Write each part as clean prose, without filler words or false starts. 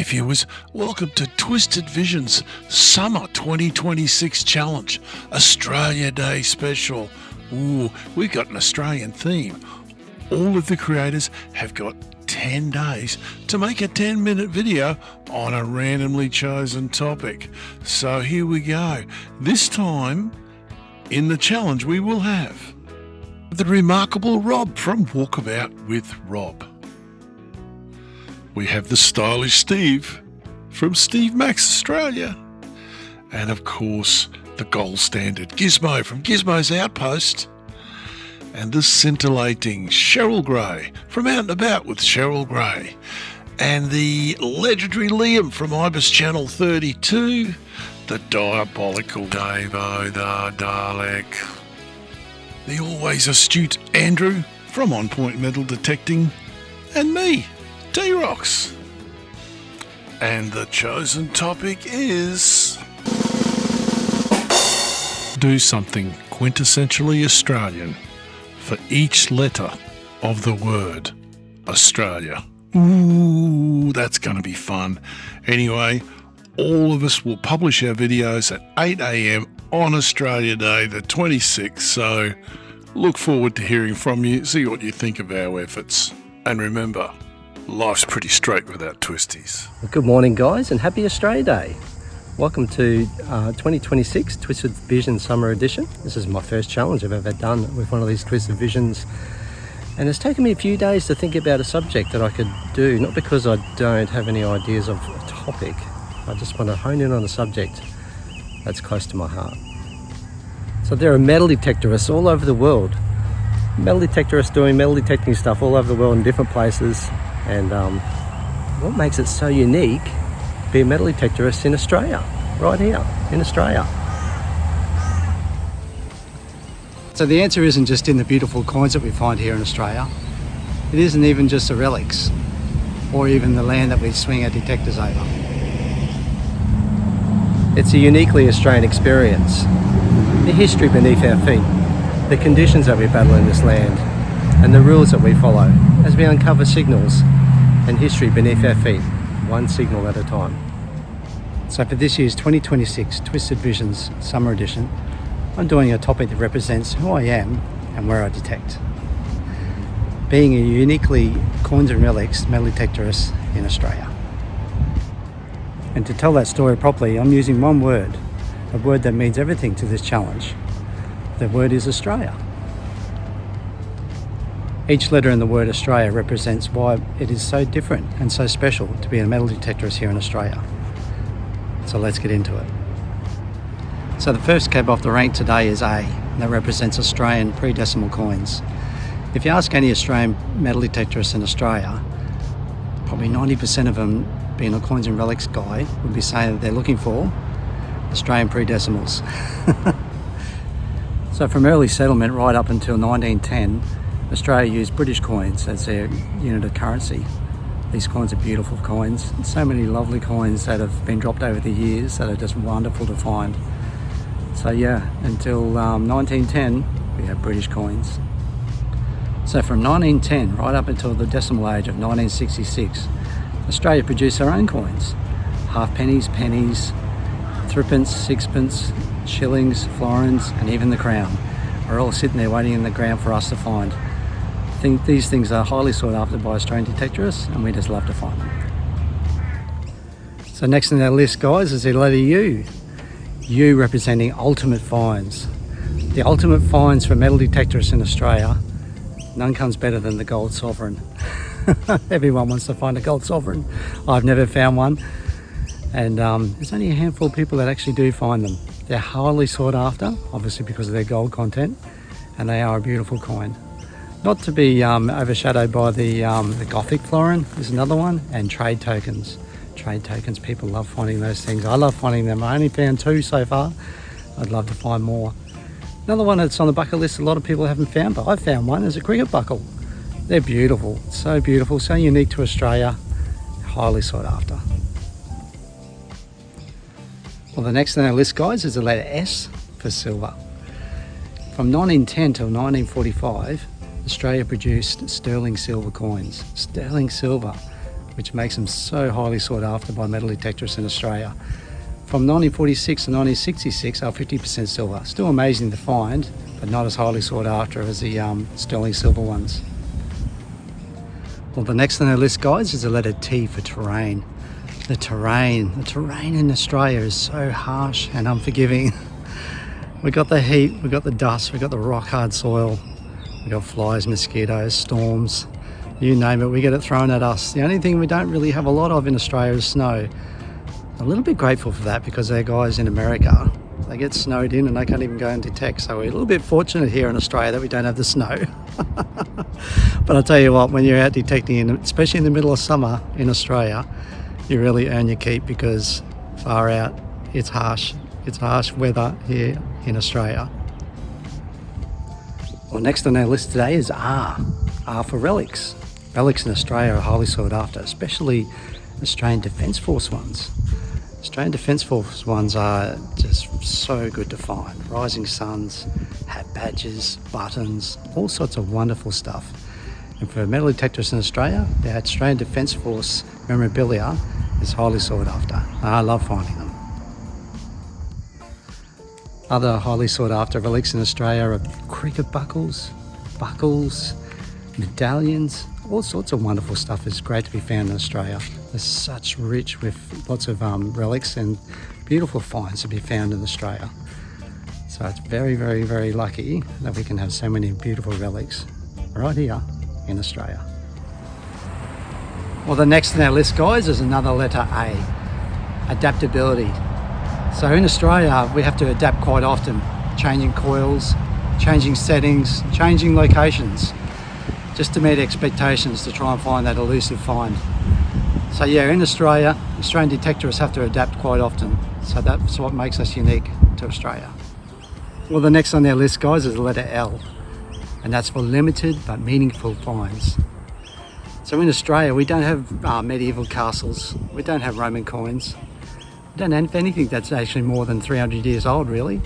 viewers, welcome to Twisted Vision's Summer 2026 Challenge, Australia Day Special. Ooh, we've got an Australian theme. All of the creators have got 10 days to make a 10-minute video on a randomly chosen topic. So here we go. This time in the challenge we will have the remarkable Rob from Walkabout with Rob. We have the stylish Steve from Steve Max Australia. And of course, the gold standard Gizmo from Gizmo's Outpost. And the scintillating Cheryl Gray from Out and About with Cheryl Gray. And the legendary Liam from Ibis Channel 32. The diabolical Davo the Dalek. The always astute Andrew from On Point Metal Detecting. And me, T-Rox. And the chosen topic is do something quintessentially Australian for each letter of the word Australia. Ooh, that's going to be fun. Anyway, all of us will publish our videos at 8 a.m. on Australia Day the 26th, so look forward to hearing from you, see what you think of our efforts. And remember, life's pretty straight without twisties. Good morning, guys, and happy Australia Day. Welcome to 2026 Twisted Vision Summer Edition. This is my first challenge I've ever done with one of these Twisted Visions. And it's taken me a few days to think about a subject that I could do, not because I don't have any ideas of a topic. I just want to hone in on a subject that's close to my heart. So there are metal detectorists all over the world. Metal detectorists doing metal detecting stuff all over the world in different places. And what makes it so unique to be a metal detectorist in Australia, right here in Australia? So the answer isn't just in the beautiful coins that we find here in Australia. It isn't even just the relics or even the land that we swing our detectors over. It's a uniquely Australian experience. The history beneath our feet, the conditions that we battle in this land, and the rules that we follow as we uncover signals and history beneath our feet, one signal at a time. So for this year's 2026 Twisted Visions Summer Edition, I'm doing a topic that represents who I am and where I detect. Being a uniquely coins and relics metal detectorist in Australia. And to tell that story properly, I'm using one word, a word that means everything to this challenge. The word is Australia. Each letter in the word Australia represents why it is so different and so special to be a metal detectorist here in Australia. So let's get into it. So the first cab off the rank today is A, and that represents Australian pre-decimal coins. If you ask any Australian metal detectorists in Australia, probably 90% of them, being a coins and relics guy, would be saying that they're looking for Australian pre-decimals. So from early settlement right up until 1910, Australia used British coins as their unit of currency. These coins are beautiful coins. So many lovely coins that have been dropped over the years that are just wonderful to find. So yeah, until 1910, we have British coins. So from 1910 right up until the decimal age of 1966, Australia produced their own coins. Half pennies, pennies, threepence, sixpence, shillings, florins, and even the crown are all sitting there waiting in the ground for us to find. I think these things are highly sought after by Australian detectorists, and we just love to find them. So next on our list, guys, is the letter U. U representing ultimate finds. The ultimate finds for metal detectorists in Australia, none comes better than the gold sovereign. Everyone wants to find a gold sovereign. I've never found one. And there's only a handful of people that actually do find them. They're highly sought after, obviously because of their gold content, and they are a beautiful coin. Not to be overshadowed by the Gothic florin is another one, and trade tokens. Trade tokens, people love finding those things. I love finding them. I only found 2 so far. I'd love to find more. Another one that's on the bucket list a lot of people haven't found, but I found one, is a cricket buckle. They're beautiful, so unique to Australia, highly sought after. Well, the next on our list, guys, is the letter S for silver. From 1910 till 1945, Australia produced sterling silver coins. Sterling silver. which makes them so highly sought after by metal detectorists in Australia. From 1946 to 1966, they were 50% silver. Still amazing to find, but not as highly sought after as the sterling silver ones. Well, the next on our list, guys, is the letter T for terrain. The terrain in Australia is so harsh and unforgiving. We got the heat, we got the dust, we got the rock hard soil, we got flies, mosquitoes, storms, you name it, we get it thrown at us. The only thing we don't really have a lot of in Australia is snow. A little bit grateful for that because our guys in America, they get snowed in and they can't even go and detect. So we're a little bit fortunate here in Australia that we don't have the snow. But I'll tell you what, when you're out detecting, especially in the middle of summer in Australia, you really earn your keep because far out, it's harsh. It's harsh weather here in Australia. Well, next on our list today is R. R for relics. Relics in Australia are highly sought after, especially Australian Defence Force ones. Australian Defence Force ones are just so good to find. Rising suns, hat badges, buttons, all sorts of wonderful stuff. And for metal detectorists in Australia, the Australian Defence Force memorabilia is highly sought after. I love finding them. Other highly sought after relics in Australia are cricket buckles, medallions, all sorts of wonderful stuff is great to be found in Australia. There's such rich with lots of relics and beautiful finds to be found in Australia. So it's very, very, very lucky that we can have so many beautiful relics right here in Australia. Well, the next on our list, guys, is another letter A, adaptability. So in Australia, we have to adapt quite often, changing coils, changing settings, changing locations, just to meet expectations to try and find that elusive find. So yeah, in Australia, Australian detectorists have to adapt quite often. So that's what makes us unique to Australia. Well, the next on our list, guys, is the letter L, and that's for limited but meaningful finds. So in Australia, we don't have medieval castles, we don't have Roman coins, we don't have anything that's actually more than 300 years old, really,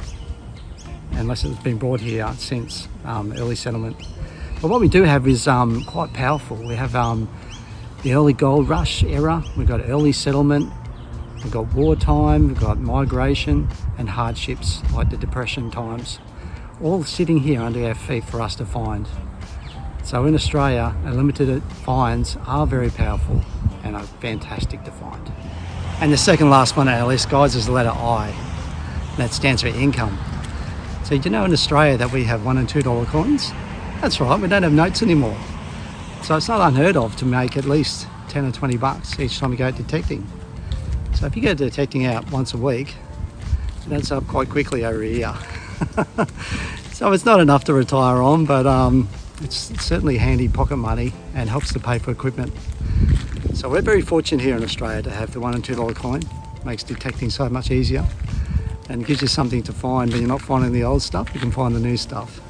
unless it's been brought here since early settlement. But what we do have is quite powerful. We have the early gold rush era, we've got early settlement, we've got wartime, we've got migration and hardships like the Depression times, all sitting here under our feet for us to find. So in Australia, limited finds are very powerful and are fantastic to find. And the second last one on our list, guys, is the letter I. That stands for income. So you know in Australia that we have $1 and $2 coins? That's right, we don't have notes anymore. So it's not unheard of to make at least 10 or 20 bucks each time you go detecting. So if you go detecting out once a week, it adds up quite quickly over a year. So it's not enough to retire on, but it's certainly handy pocket money and helps to pay for equipment. So we're very fortunate here in Australia to have the $1 and $2 coin. Makes detecting so much easier and gives you something to find. When you're not finding the old stuff, you can find the new stuff.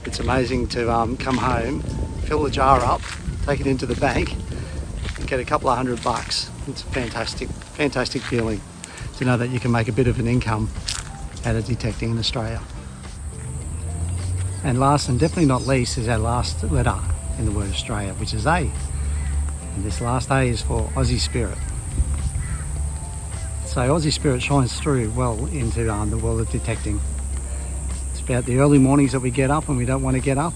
It's amazing to come home, fill the jar up, take it into the bank and get a couple of $100. It's a fantastic feeling to know that you can make a bit of an income out of detecting in Australia. And last and definitely not least is our last letter in the word Australia, which is A. And this last A is for Aussie spirit. So Aussie spirit shines through well into the world of detecting. It's about the early mornings that we get up when we don't want to get up.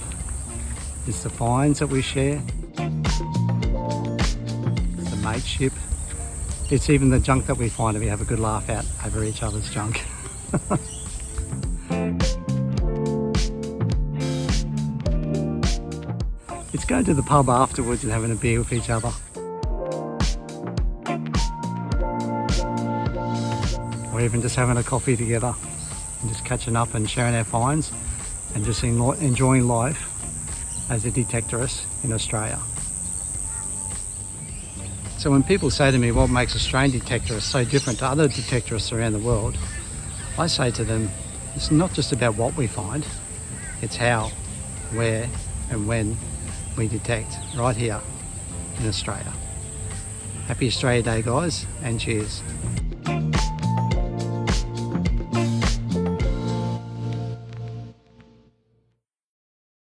It's the finds that we share. It's the mateship. It's even the junk that we find and we have a good laugh at over each other's junk. It's going to the pub afterwards and having a beer with each other. Or even just having a coffee together and just catching up and sharing our finds and just enjoying life as a detectorist in Australia. So when people say to me what makes Australian detectorists so different to other detectorists around the world, I say to them, it's not just about what we find, it's how, where and when we detect right here in Australia. Happy Australia Day, guys, and cheers.